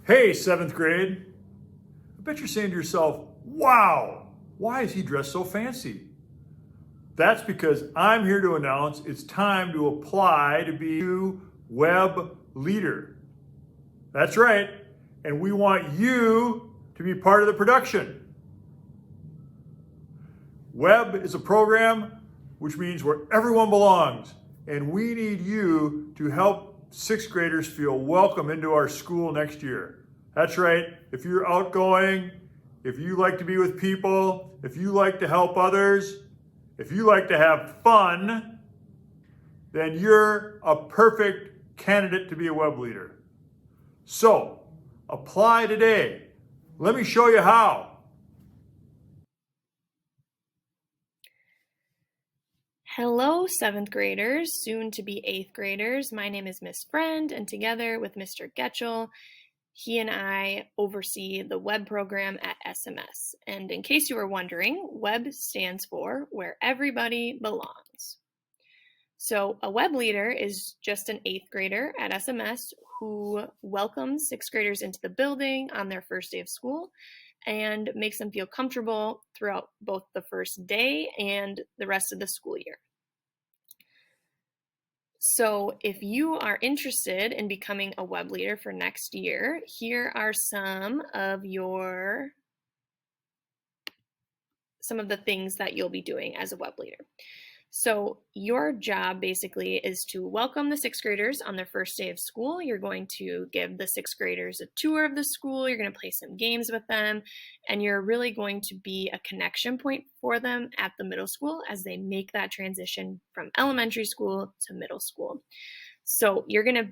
Hey, seventh grade. I bet you're saying to yourself, wow, why is he dressed so fancy? That's because I'm here to announce it's time to apply to be a web leader. That's right, and we want you to be part of the production. Web is a program, which means where everyone belongs, and we need you to help sixth graders feel welcome into our school next year. That's right, if you're outgoing, if you like to be with people, if you like to help others, if you like to have fun, then you're a perfect candidate to be a web leader. So, apply today. Let me show you how. Hello, 7th graders, soon to be 8th graders. My name is Miss Friend, and together with Mr. Getchell, he and I oversee the web program at SMS. And in case you were wondering, web stands for Where Everybody Belongs. So a web leader is just an 8th grader at SMS who welcomes 6th graders into the building on their first day of school and makes them feel comfortable throughout both the first day and the rest of the school year. So if you are interested in becoming a web leader for next year, here are some of the things that you'll be doing as a web leader. So your job basically is to welcome the 6th graders on their first day of school. You're going to give the 6th graders a tour of the school. You're going to play some games with them, and you're really going to be a connection point for them at the middle school as they make that transition from elementary school to middle school. So you're going to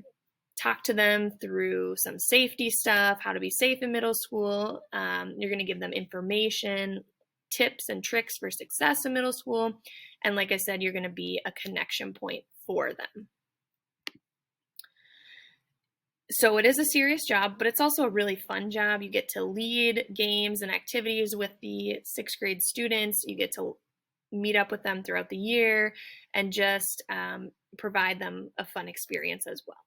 talk to them through some safety stuff, how to be safe in middle school. You're going to give them information, tips and tricks for success in middle school. And like I said, you're going to be a connection point for them. So it is a serious job, but it's also a really fun job. You get to lead games and activities with the 6th grade students. You get to meet up with them throughout the year and just provide them a fun experience as well.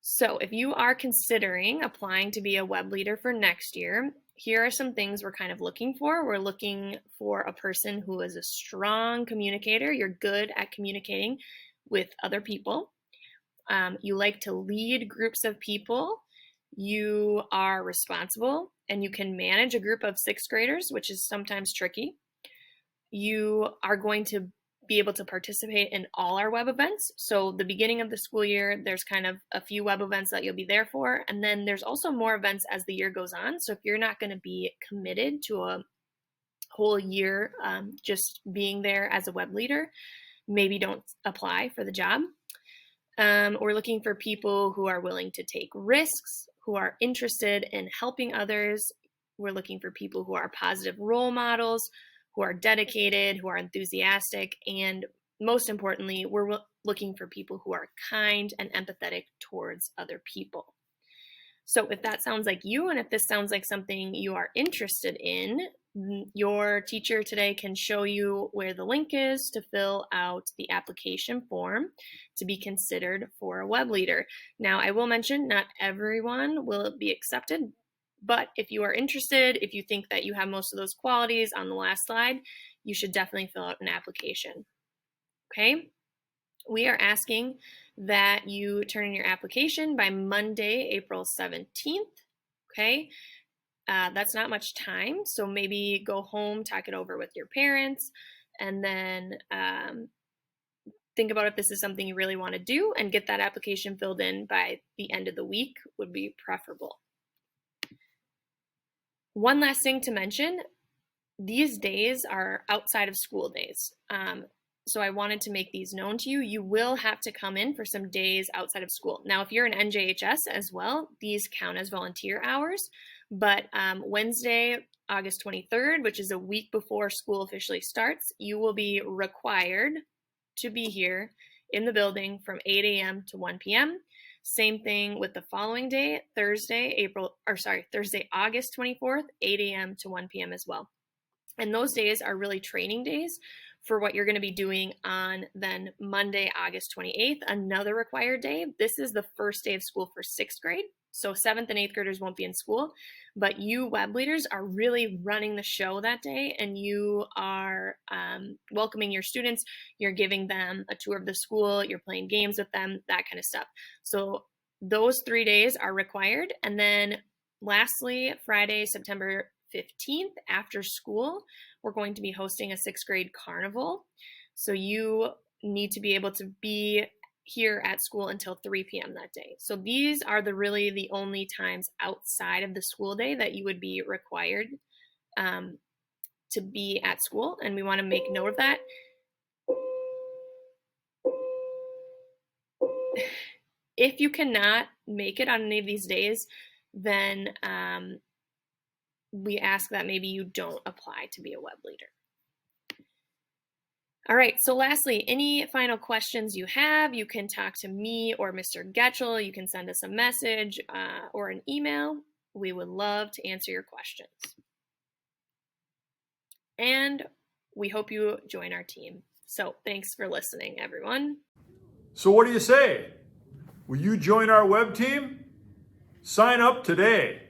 So if you are considering applying to be a web leader for next year, here are some things we're kind of looking for. We're looking for a person who is a strong communicator. You're good at communicating with other people. You like to lead groups of people. You are responsible and you can manage a group of 6th graders, which is sometimes tricky. You are going to be able to participate in all our web events. So the beginning of the school year, there's kind of a few web events that you'll be there for. And then there's also more events as the year goes on. So if you're not going to be committed to a whole year just being there as a web leader, maybe don't apply for the job. We're looking for people who are willing to take risks, who are interested in helping others. We're looking for people who are positive role models, who are dedicated, who are enthusiastic, and most importantly, we're looking for people who are kind and empathetic towards other people. So if that sounds like you, and if this sounds like something you are interested in, your teacher today can show you where the link is to fill out the application form to be considered for a web leader. Now, I will mention not everyone will be accepted, but if you are interested, if you think that you have most of those qualities on the last slide, you should definitely fill out an application. Okay? We are asking that you turn in your application by Monday, April 17th. Okay. That's not much time. So maybe go home, talk it over with your parents, and then think about if this is something you really want to do and get that application filled in by the end of the week would be preferable. One last thing to mention, these days are outside of school days. So I wanted to make these known to you. You will have to come in for some days outside of school. Now, if you're an NJHS as well, these count as volunteer hours. But Wednesday, August 23rd, which is a week before school officially starts, you will be required to be here in the building from 8 a.m. to 1 p.m. Same thing with the following day, Thursday, August 24th, 8 a.m. to 1 p.m. as well. And those days are really training days for what you're going to be doing on then Monday, August 28th, another required day. This is the first day of school for 6th grade. So 7th and 8th graders won't be in school, but you web leaders are really running the show that day, and you are welcoming your students. You're giving them a tour of the school. You're playing games with them, that kind of stuff. So those 3 days are required. And then lastly, Friday, September 15th, after school, we're going to be hosting a 6th grade carnival. So you need to be able to be here at school until 3 p.m. that day. So these are really the only times outside of the school day that you would be required to be at school. And we want to make note of that. If you cannot make it on any of these days, then we ask that maybe you don't apply to be a web leader. All right, so lastly, any final questions you have, you can talk to me or Mr. Getchell. You can send us a message or an email. We would love to answer your questions. And we hope you join our team. So thanks for listening, everyone. So what do you say? Will you join our web team? Sign up today.